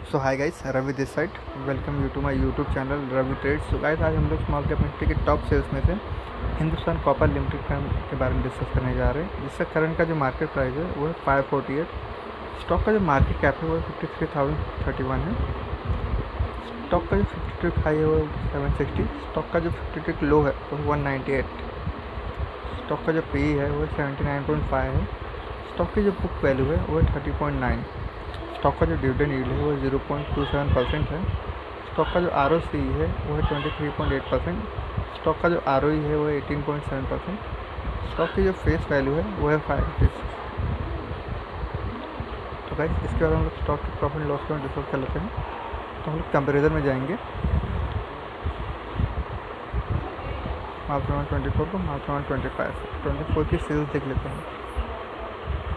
So hi guys, Ravi this side. Welcome you to my YouTube channel Ravi trade. So guys, आज हम लोग small cap Nifty के top sales में से Hindustan copper limited के बारे में डिस्कस करने जा रहे हैं, जिसका करंट का जो मार्केट प्राइस है वो है 548। स्टॉक का जो मार्केट कैप है वो 53,031 है। स्टॉक का जो 52 हाई है वो 760। स्टॉक का जो 52 लो है वो 198। स्टॉक का जो पी है वो 79.5 है। स्टॉक की जो बुक वैल्यू है वो 30.9। स्टॉक का जो डिविडेंड यील्ड है वो 0.27% है। स्टॉक का जो आर है वो है 23.8%। स्टॉक का जो आर है वो है 18.7%। स्टॉक की जो फेस वैल्यू है वो है 5 रुपीज़। तो गाइस, इसके बाद हम लोग स्टॉक की प्रॉफिट लॉस को डिस्कस कर लेते हैं। तो हम लोग कंपेरिजन में जाएंगे। मार्च 24 को मार्च 25 24 की सेल्स देख लेते हैं।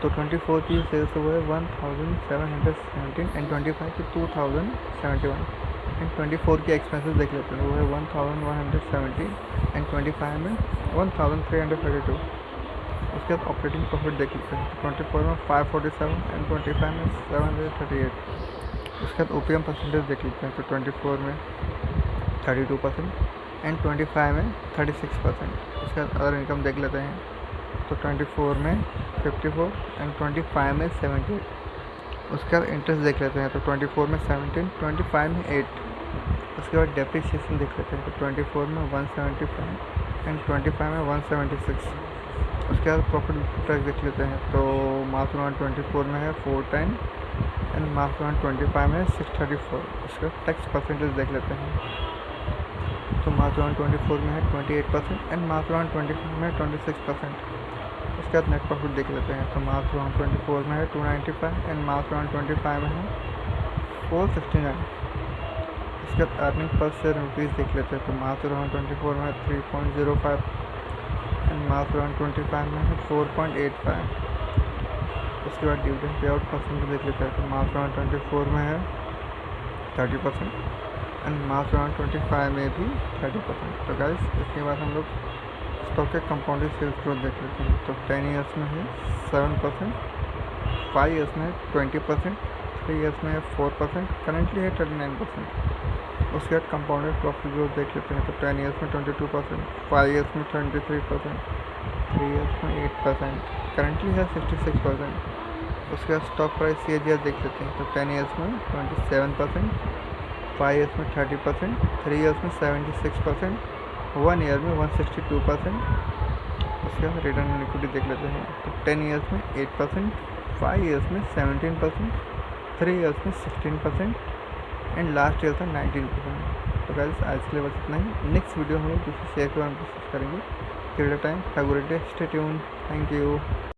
तो 24 की सेल्स वो है 1717 एंड 25 की 2071 एंड 24 की एक्सपेंसेस देख लेते हैं। वो है 1170 एंड 25 में 1332। उसके बाद ऑपरेटिंग प्रॉफिट देख लेते हैं। तो 24 में 547 एंड 25 में 738। उसके बाद ओपीएम परसेंटेज देख लेते हैं। तो 24 में 32% एंड 25 में 36%। उसके बाद अदर इनकम देख लेते हैं। तो 24 में 54 एंड 25 में 78। उसके बाद इंटरेस्ट देख लेते हैं। तो 24 में 17, 25 में 8। उसके बाद डेप्रिसिएशन देख लेते हैं। तो 24 में 175 एंड 25 में 176। उसके बाद प्रॉफिट बिफोर टैक्स देख लेते हैं। तो मार्च 24 में है 410 एंड मार्च 25 में 634। उसके बाद टैक्स परसेंटेज देख लेते हैं। तो मार्च 24 में है 28% एंड मार्च 25 में 26%। उसके बाद नेट प्रॉफिट देख लेते हैं। तो मार्च 24 में है 295 एंड मार्च 25 में है 469। उसके बाद अर्निंग पर शेयर रुपीज़ देख लेते हैं। तो मार्च 24 में है 3.05 एंड मार्च 25 में है 4.85। उसके बाद डिविडेंड पे आउट परसेंटेज देख लेते हैं। तो मार्च 24 में है 30% एंड मार्च 25 में भी 30%। तो गाइस, इसके बाद हम लोग स्टॉक के कंपाउंडेड सेल्स ग्रोथ देख लेते हैं। तो 10 ईयर्स में है 7%, 5 ईयर्स में है 20%, 3 ईयर्स में है 4%, करेंटली है 39%। उसके बाद कंपाउंडेड प्रॉफिट ग्रोथ देख लेते हैं। तो 10 ईयर्स में 22%, 5 ईयर्स में 23%, 3 ईयर्स में 8%, करेंटली है 66%। उसके बाद स्टॉक प्राइस CAGR देख लेते हैं। तो 10 ईयर्स में 27%, 5 ईयर्स में 30%, 3 ईयर्स में 76%, 1 ईयर में 162%। उसके बाद रिटर्न ऑन इक्विटी देख लेते हैं। तो 10 ईयर्स में 8%, 5 ईयर्स में 17%, 3 ईयर्स में 16% एंड लास्ट ईयर था 19%। तो गाइस, आज के लिए बस इतना ही। नेक्स्ट वीडियो हम लोग किसी शेयर के बारे में डिस्कस करेंगे। Till the time, have a good day, stay tuned, thank you.